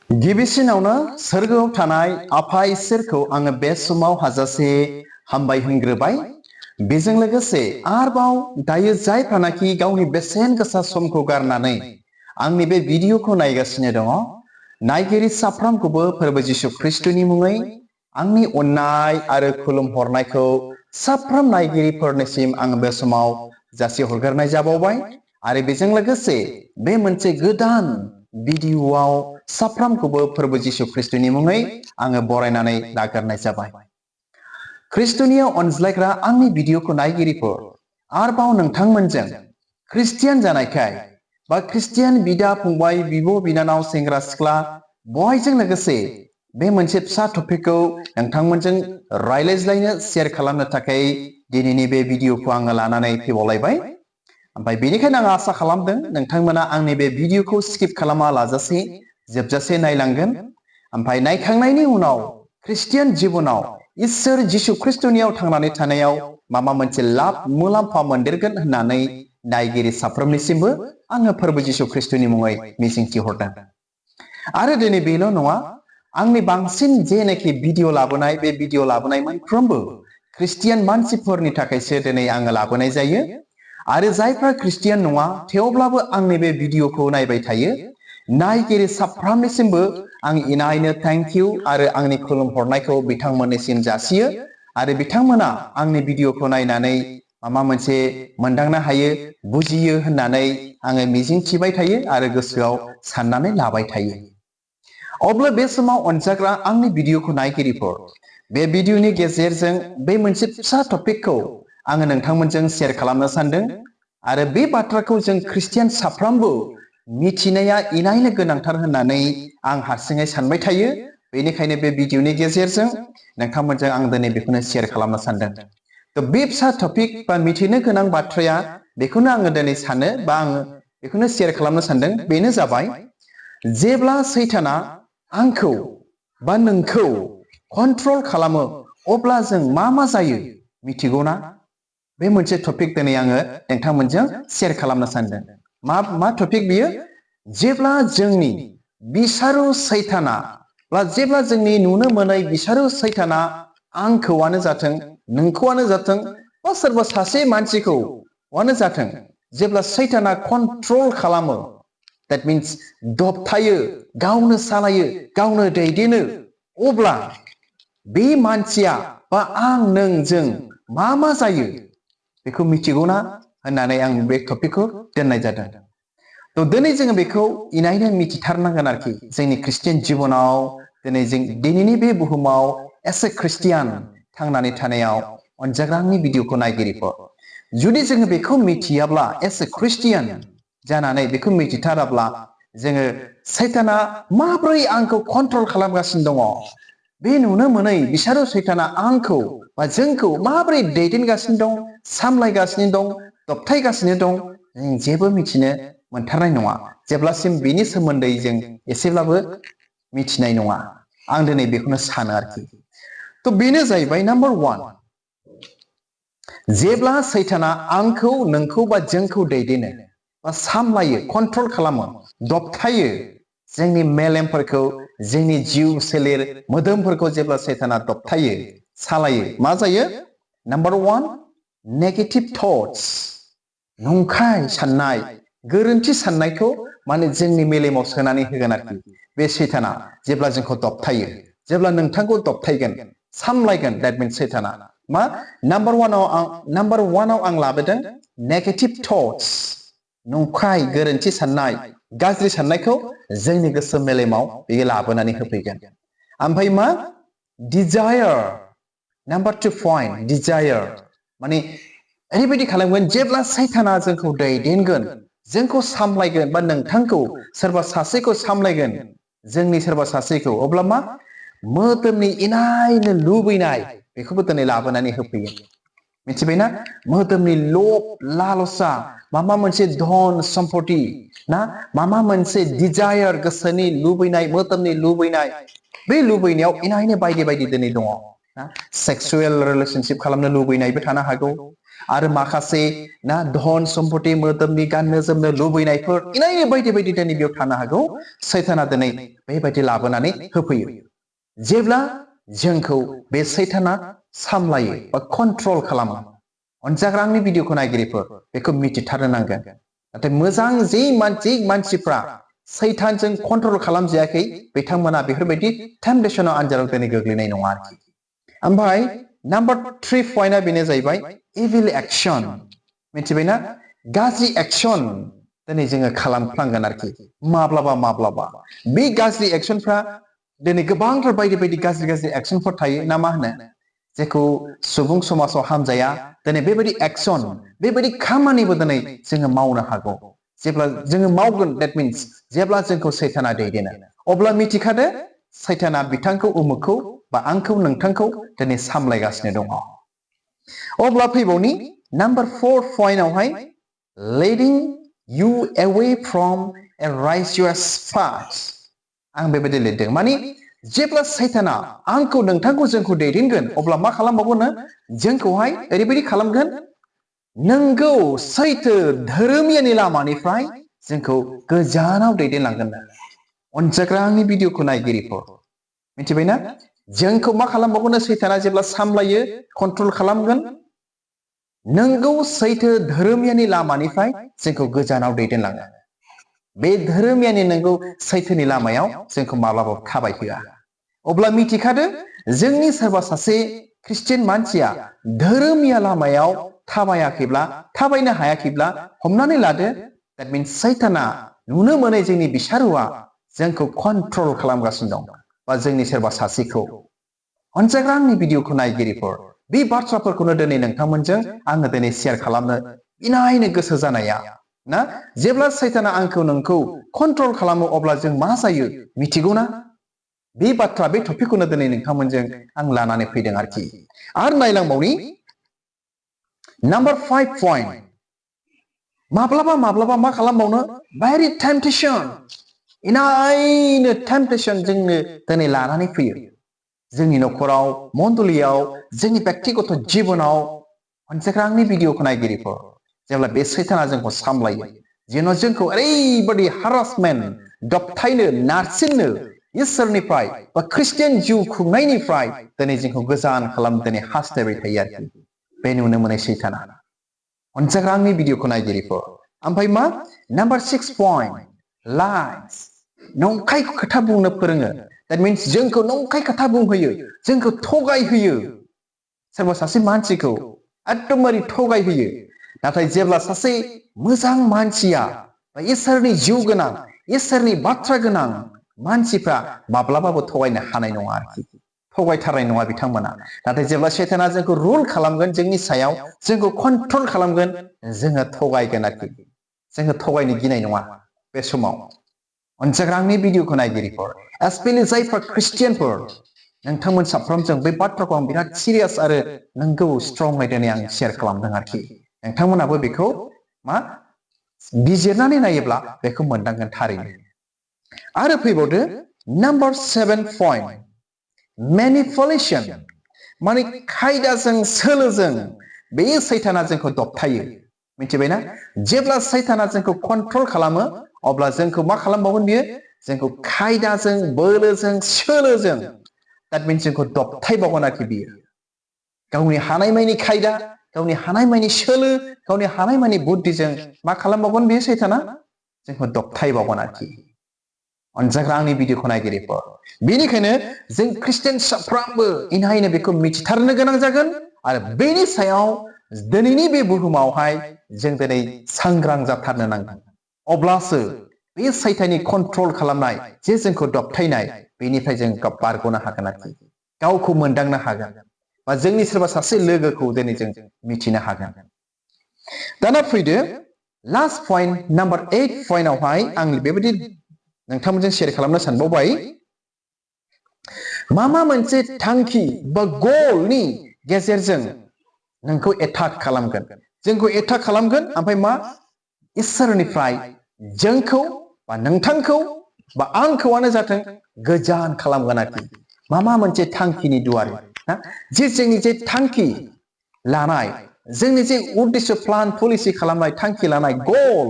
गिबिसिनावनो सोरगोआव थानाय आफा इसोरखौ आङो बे समाव हाजासे हामबाय होनग्रोबाय। बेजों लोगोसे आरोबाव दायो जायफ्रानाखि गावनि बेसेन गोसा समखौ गारनानै आंनि बे भिडिअखौ नायगासिनो दङ, नायगिरि साफ्रोमखौबो फोरबो जिसु ख्रिस्टनि मुङै आंनि अननाय आरो खुलुमहरनायखौ साफ्रोम नायगिरिफोरनिसिम आङो बे समाव जासिहरग्रोनाय जाबावबाय। आरो बेजों लोगोसे बे मोनसे गोदान भिडिअआव साफ्रोमखौबो फोरबो जिसु ख्रिस्टनि मुङै आङो बरायनानै लाग्रोनाय जाबाय। ख्रिस्टनि अनज्लायग्रा आंनि भिडिअखौ नायगिरिफोर, आरोबाव नोंथांमोनजों ख्रिस्टियान जानायखाय बा ख्रिस्टियान बिदा फंबाय बिब' बिनानाव सेंग्रा सिख्ला बयजों लोगोसे बे मोनसे फिसा टपिकखौ नोंथांमोनजों रायज्लायनो शेयार खालामनो थाखाय दिनैनि बे भिडिअखौ आङो लानानै फैबावलायबाय। ओमफ्राय बेनिखायनो आं आसा खालामदों नोंथांमोना आंनि बे भिडिअखौ स्किप खालामा लाजासे जोबजासे नायलांगोन। ओमफ्राय नायखांनायनि उनाव ख्रिस्टियान जिबनाव इसोर जिसु ख्रिस्टनियाव थांनानै थानायाव माबा मोनसे लाब मुलाम्फा मोनदेरगोन होननानै नायगिरि साफ्रोमनिसिमबो आङो फोरबो जिसु ख्रिस्टनि मुङै मिजिंथिहरदों। आरो दिनै बेल' नङा, आंनि बांसिन जेनाखि भिडिअ लाबोनाय बे भिडिअ लाबोनाय मोनफ्रोमबो ख्रिस्टियान मानसिफोरनि थाखायसो दिनै आङो लाबोनाय जायो। आरो जायफ्रा ख्रिस्टियान नङा थेवब्लाबो आंनि बे भिडिअखौ नायबाय थायो, नायगिरि साफ्रोमनिसिमबो आं इनायनो थेंक इउ आरो आंनि खुलुमहरनायखौ बिथांमोननिसिम जासियो। आरो बिथांमोना आंनि भिडिअखौ नायनानै माबा मोनसे मोनदांनो हायो, बुजियो होननानै आङो मिजिंथिबाय थायो आरो गोसोआव साननानै लाबाय थायो। अब्ला बे समाव अनजाग्रा आंनि भिडिअखौ नायगिरिफोर, बे भिडिअनि गेजेरजों बे मोनसे फिसा टपिकखौ आङो नोंथांमोनजों शेयार खालामनो सानदों। आरो बे बाथ्राखौ जों ख्रिस्टियान साफ्रोमबो मिथिनाया इनायनो गोनांथार होननानै आं हारसिङै सानबाय थायो। बेनिखायनो बे भिडिअनि गेजेरजों नोंथांमोनजों आं दिनै बेखौनो शेयार खालामनो सानदों। बे फिसा टपिक बा मिथिनो गोनां बाथ्राया बेखौनो आङो दिनै सानो बा आङो बेखौनो शेयार खालामनो सानदों। बेनो जाबाय, जेब्ला सैताना आंखौ बा नोंखौ कन्ट्रल खालामो अब्ला जों मा जायो मिथिगौना? बे मोनसे टपिक दिनै आङो नोंथांमोनजों शेयार खालामनो सानदों। मा टपिक बियो? जेब्ला जोंनि बिसारु सैताना बा जेब्ला जोंनि नुनो मोनै बिसारु सैताना आंखौआनो जाथों नोंखौआनो जाथों बा सोरबा सासे मानसिखौआनो जाथों, जेब्ला सैताना कन्ट्रल खालामो, that means दबथायो, गावनो सालायो, गावनो दैदेनो, अब्ला बे मानसिया बा आं नोंजों मा जायो बेखौ मिथिगौना होननानै आं बे टपिकखौ दोननाय जादों। दिनै जोङो बेखौ इनायनो मिथिथारनांगोन आरोखि। जोंनि ख्रिस्टियान जिबनाव दिनैनि बे बुहुमाव एस ए ख्रिस्टियान थांनानै थानायाव अनजाग्रा आंनि भिडिअखौ नायगिरिफोर, जुदि जोङो बेखौ मिथियाब्ला एस ए ख्रिस्टियान जानानै बेखौ मिथिथाराब्ला जोङो सैताना माब्रै आंखौ कन्ट्रल खालामगासिनो दङ, बे नुनो मोनै बिसारु सैताना आंखौ बा जोंखौ माब्रै दैदेनगासिनो दं, सामलायगासिनो दं, दबथायगासिनो दं, जों जेबो मिथिनो मोनथारनाय नङा जेब्लासिम बेनि सोमोन्दै जों एसेब्लाबो मिथिनाय नङा। आं दिनै बेखौनो सानो आरोखि। बेनो जाहैबाय नाम्बार 1, जेब्ला सैताना आंखौ नोंखौ बा जोंखौ दैदेनो बा सामलायो, कन्ट्रल खालामो, दबथायो, जोंनि मेलेमफोरखौ, जोंनि जिउ सोलेर मोदोमफोरखौ जेब्ला सैताना दबथायो, सालायो, मा जायो? नाम्बार 1, नेगेटिभ थट्स, नंखाय साननाय, गोरोन्थि साननायखौ माने जोंनि मेलेमाव सोनानै होगोन आरोखि बे सैताना। जेब्ला जोंखौ दबथायो, जेब्ला नोंथांखौ दबथायगोन, सामलायगोन, दैट मिन्स सैताना मा? नाम्बार 1आव आं लाबोदों नेगेटिभ थट्स, नंखाय गोरोन्थि साननाय, गाज्रि साननायखौ जोंनि गोसो मेलेमाव बेयो लाबोनानै होफैगोन। ओमफ्राय मा? डिजायार, नाम्बार 2 पइन्ट, डिजायार माने ओरैबायदि खालामगोन, जेब्ला सैताना जोंखौ दैदेनगोन, जोंखौ सामलायगोन, बा नोंथांखौ सोरबा सासेखौ सामलायगोन, जोंनि सोरबा सासेखौ, अब्ला मा? मोदोमनि इनायनो लुबैनाय बेखौबो दिनै लाबोनानै होफैयो। मिथिबायना? मोदोमनि लब लालसा, माबा मोनसे धन सम्पति ना, माबा मोनसे डिजायार, गोसोनि लुबैनाय, मोदोमनि लुबैनाय, बे लुबैनायाव इनायनो बायदि बायदि दिनै दङ। सेक्सुएल रिलेशनशिप खालामनो लुबैनायबो थानो हागौ आरो माखासे धन सम्पति मोदोमनि गाननो जोमनो लुबैनायफोर इनायनो बायदि बायदि दिनै बेयाव थानो हागौ सैताना दिनै बेबायदि लाबोनानै होफैयो जेब्ला जोंखौ बे सैताना सामलायो बा कन्ट्रल खालामो अनजाग्रा आंनि भिडिअखौ नायगिरिफोर बेखौ मिथिथारनो नांगोन नाथाय मोजां जे मानसिफ्रा सैतानजों कन्ट्रल खालामजायाखै बिथांमोना बेफोरबायदि टेम्पटेशनाव आनजादाव दिनै गोग्लैनाय नङा आरोखि ओमफ्राय नाम्बार 3 पइन्टआ बेनो जाहैबाय इभिल एक्शन मिथिबायना गाज्रि एक्शन दिनै जोङो खालामफ्लांगोन आरोखि माब्लाबा बे गाज्रि एक्शनफ्रा दिनै गोबांथार बायदि बायदि गाज्रि एक्शनफोर थायो ना मा होनो जेखौ सुबुं समाजाव हामजाया दिनै बेबायदि एक्शन बेबायदि खामानिबो दिनै जोङो मावनो हागौ जेब्ला जोङो मावगोन दैट मिन्स जेब्ला जोंखौ सैताना दैदेनो अब्ला मिथिखादो सैताना बिथांखौ उमुखखौ बा आंखौ नोंथांखौ दिनै सामलायगासिनो दङ अब्ला फैबावनि number 4 पइन्टआवहाय leading you away from a righteous path आं बेबायदि लिरदों माने जेब्ला सैताना आंखौ नोंथांखौ जोंखौ दैदेनगोन अब्ला मा खालामबावगोन जोंखौहाय ओरैबायदि खालामगोन नंगौ सैथो धोरोमियानि लामानिफ्राय जोंखौ गोजानाव दैदेनलांगोन अनजाग्रा आंनि भिडिअखौ नायगिरिफोर मिथिबायना जोंखौ मा खालामबावगोन सैताना जेब्ला सामलायो कन्ट्रल खालामगोन नंगौ सैथो धोरोमियानि लामानिफ्राय जोंखौ गोजानाव दैदेनलाङो बे धोरोमियानि नंगौ सैथोनि लामायाव जोंखौ माब्लाबाबो थाबायहोआ अब्ला मिथिखादो जोंनि सोरबा सासे ख्रिस्टियान मानसिया धोरोमिया लामायाव थाबायाखैब्ला थाबायनो हायाखैब्ला हमनानै लादो दैट मिन्स सैताना नुनो मोनै जोंनि बिसारुआ जोंखौ कन्ट्रल खालामगासिनो दं बा जोंनि सोरबा सासेखौ अनजाग्रा आंनि भिडिअखौ नायगिरिफोर बे बाथ्राफोरखौनो दिनै नोंथांमोनजों आङो दिनै शेयार खालामनो इनायनो गोसो जानाया ना जेब्ला सैताना आंखौ नोंखौ कन्ट्रल खालामो अब्ला जों मा जायो मिथिगौना बे बाथ्रा बे टपिकखौनो दिनै नोंथांमोनजों आं लानानै फैदों आरोखि आरो नायलांबावनि नाम्बार 5 पइन्ट माब्लाबा मा खालामबावनो very temptation इनायनो टेम्पटेशन जोंनो दिनै लानानै फैयो जोंनि नखराव मण्डलियाव जोंनि व्यक्तिगत जिबनाव अनजाग्रा आंनि भिडिअखौ नायगिरिफोर जेब्ला बे सैताना जोंखौ सामलायो जेन' जोंखौ ओरैबायदि हारासमेन्ट दबथायनो नारसिननो इसोरनिफ्राय बा ख्रिस्टियान जिउ खुंनायनिफ्राय दिनै जोंखौ गोजान खालामनो दिनै हास्थायबाय थायो आरोखि बे नुनो मोननाय सैताना अनजाग्रा आंनि भिडिअखौ नायगिरिफोर ओमफ्राय मा नाम्बार 6 पइन्ट लाइस नंखाय खोथा बुंनो फोरोङो दैट मिन्स जोंखौ नंखाय खोथा बुंहोयो जोंखौ थगायहोयो सोरबा सासे मानसिखौ एकदमबारे थगायहोयो नाथाय जेब्ला सासे मोजां मानसिया बा इसोरनि जिउ गोनां इसोरनि बाथ्रा गोनां मानसिफ्रा माब्लाबाबो थगायनो हानाय नङा आरोखि थगायथारनाय नङा बिथांमोना नाथाय जेब्ला सैताना जोंखौ रुल खालामगोन जोंनि सायाव जोंखौ कन्ट्रल खालामगोन जोङो थगायगोन आरोखि जोङो थगायनो गिनाय नङा बे समाव अनजाग्रा आंनि भिडिअखौ नायगिरिफोर एस्पेसियेलि जायफ्रा ख्रिस्टियानफोर नोंथांमोन साफ्रोमजों बे बाथ्राखौ आं बिराद सिरियास आरो नंगौ स्ट्रंयै दिनै आं शेयार खालामदों आरोखि नोंथांमोनाबो बेखौ मा बिजिरनानै नायोब्ला बेखौ मोनदांगोन थारैनो आरो फैबावदो नाम्बार 7 पइन्ट मेनिपुलेशन माने खायदाजों सोलोजों बे सैताना जोंखौ दबथायो मिथिबायना जेब्ला सैताना जोंखौ कन्ट्रल खालामो अब्ला जोंखौ मा खालामबावगोन बियो जोंखौ खायदाजों बोलोजों सोलोजों दैट मिन्स जोंखौ दबथायबावगोन आरोखि बियो गावनि हानायमानि खायदा गावनि हानायमानि सोलो गावनि हानायमानि बुद्धिजों मा खालामबावगोन बे सैताना जोंखौ दबथायबावगोन आरोखि अनजाग्रा आंनि भिडिअखौ नायगिरिफोर बेनिखायनो जों ख्रिस्टियान साफ्रोमबो इनायनो बेखौ मिथिथारनो गोनां जागोन आरो बेनि सायाव दिनैनि बे बुहुमावहाय जों दिनै सांग्रां जाथारनो नांगोन अब्लासो बे सैताननि कन्ट्रल खालामनाय जे जोंखौ दबथायनाय बेनिफ्राय जों बारग'नो हागोन आरोखि गावखौ मोनदांनो हागोन बा जोंनि सोरबा सासे लोगोखौ दिनै जों मिथिनो हागोन दाना फैदो लास्ट पइन्ट नाम्बार 8 पइन्टआवहाय आं बेबायदि नोंथांमोनजों शेयार खालामनो सानबावबाय मा मोनसे थांखि बा गलनि गेजेरजों नोंखौ एटाक खालामगोन जोंखौ एटाक खालामगोन ओमफ्राय मा इसोरनिफ्राय जोंखौ बा नोंथांखौ बा आंखौआनो जाथों गोजान खालामगोन आरोखि मा मोनसे थांखिनि दुवार जे जोंनि जे थांखि लानाय जोंनि जे उद्देश्य प्लान पलिसि खालामनाय थांखि लानाय गल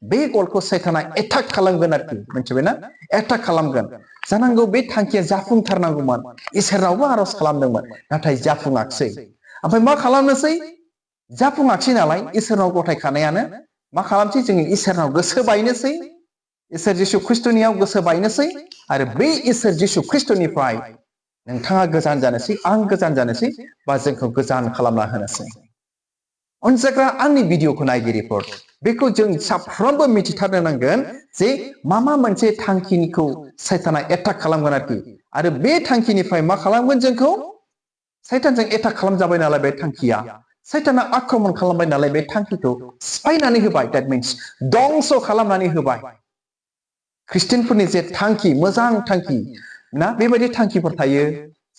बे गलखौ सैताना एटाक खालामगोन आरोखि मिथिबायना एटाक खालामगोन जानांगौ बे थांखिया जाफुंथारनांगौमोन इसोरनावबो आरज खालामदोंमोन नाथाय जाफुङाखसै ओमफ्राय मा खालामनोसै जाफुङाखसै नालाय इसोरनाव गथायखानायानो मा खालामसै जोङो इसोरनाव गोसो बायनोसै इसोर जिसु ख्रिस्टनियाव गोसो बायनोसै आरो बै इसोर जिसु ख्रिस्टनिफ्राय नोंथाङा गोजान जानोसै आं गोजान जानोसै बा जोंखौ गोजान खालामना होनोसै अनजाग्रा आंनि भिडिअखौ नायगिरिफोर बेखौ जों साफ्रोमबो मिथिथारनो नांगोन जे मा मोनसे थांखिनिखौ सैताना एटाक खालामगोन आरो बे थांखिनिफ्राय मा खालामगोन जोंखौ सैतानजों एटाक खालामजाबाय नालाय बे थांखिया सैताना आक्रमण खालामबाय नालाय बे थांखिखौ सिफायनानै होबाय दैट मिन्स दंस खालामनानै होबाय ख्रिस्टियानफोरनि जे थांखि मोजां थांखि ना बेबायदि थांखिफोर थायो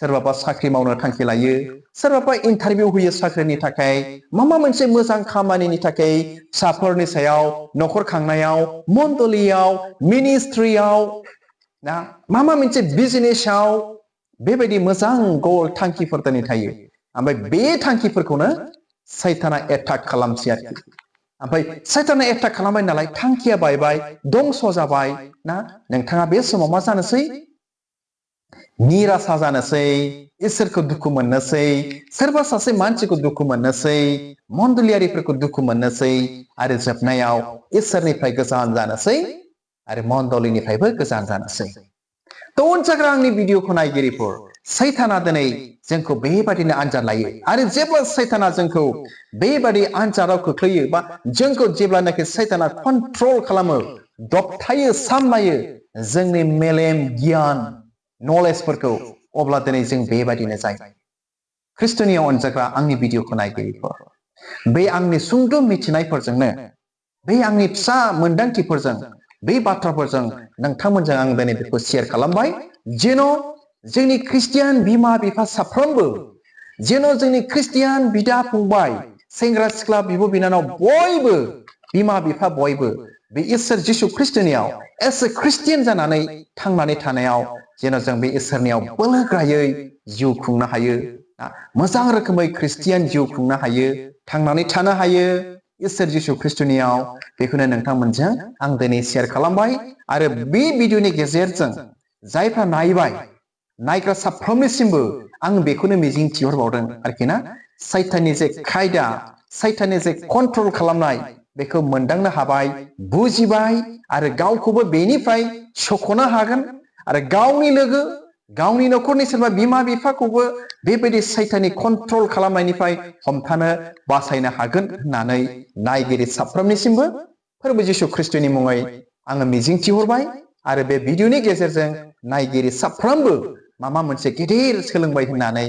सोरबाबा साख्रि मावनो थांखि लायो सोरबाबा इन्टारभिउ होयो साख्रिनि थाखाय मा मोनसे मोजां खामानिनि थाखाय फिसाफोरनि सायाव नखर खांनायाव मण्डलियाव मिनिस्ट्रियाव ना मा मोनसे बिजनेसाव बेबायदि मोजां गल थांखिफोर दिनै थायो ओमफ्राय बे थांखिफोरखौनो सैताना एटाक खालामसै आरोखि ओमफ्राय सैताना एटाक खालामबाय नालाय थांखिया बायबाय दंस जाबाय ना नोंथाङा बे समाव मा जानोसै निरासा जानोसै इसोरखौ दुखु मोननोसै सोरबा सासे मानसिखौ दुखु मोननोसै मण्डलियारिफोरखौ दुखु मोननोसै आरो जोबनायाव इसोरनिफ्राय गोजान जानोसै आरो मण्डलिनिफ्रायबो गोजान जानोसै थ अनजाग्रा आंनि भिडिअखौ नायगिरिफोर सैताना दिनै जोंखौ बेबादिनो आनजाद लायो आरो जेब्ला सैताना जोंखौ बेबादि आनजादाव खोख्लैयो बा जोंखौ जेब्लानाखि सैताना कन्ट्रल खालामो दबथायो सामलायो जोंनि मेलेम गियान नलेजफोरखौ अब्ला दिनै जों बेबादिनो जायो ख्रिस्टनियाव अनजाग्रा आंनि भिडिअखौ नायगिरिफोर बे आंनि सुंद मिथिनायफोरजोंनो बे आंनि फिसा मोनदांथिफोरजों बे बाथ्राफोरजों नोंथांमोनजों आं दिनै बेखौ शेयार खालामबाय जेन जोंनि ख्रिस्टियान बिमा बिफा साफ्रोमबो जेन जोंनि ख्रिस्टियान बिदा फंबाय सेंग्रा सिख्ला बिब बिनानाव बयबो बिमा बिफा बयबो बे इसोर जिसु ख्रिस्टनियाव एस ए ख्रिस्टियान जानानै थांनानै थानायाव जेन जों बे इसोरनियाव बोलोग्रायै जिउ खुंनो हायो मोजां रोखोमै ख्रिस्टियान जिउ खुंनो हायो थांनानै थानो हायो इसोर जिसु ख्रिस्टनियाव बेखौनो नोंथांमोनजों आं दिनै शेयार खालामबाय आरो बे भिडिअनि गेजेरजों जायफ्रा नायबाय नायग्रा साफ्रोमनिसिमबो आं बेखौनो मिजिं थिहरबावदों आरोखि ना सैताननि जे खायदा सैताननि जे कन्ट्रल खालामनाय बेखौ मोनदांनो हाबाय बुजिबाय आरो गावखौबो बेनिफ्राय सख'नो हागोन आरो गावनि लोगो गावनि नखरनि सोरबा बिमा बिफाखौबो बेबायदि सैताननि कन्ट्रल खालामनायनिफ्राय हमथानो बासायनो हागोन होननानै नायगिरि साफ्रोमनिसिमबो फोरबो जिसु ख्रिस्टनि मुङै आङो मिजिं थिहरबाय आरो बे भिडिअनि गेजेरजों नायगिरि साफ्रोमबो माबा मोनसे गिदिर सोलोंबाय होननानै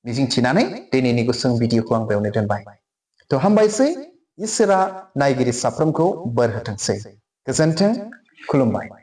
मिजिंथिनानै दिनैनि गुसुं भिडिअखौ आं बेयावनो दोनबाय थ हामबायसै इसोरा नायगिरि साफ्रोमखौ बोर होथोंसै गोजोन्थों खुलुमबाय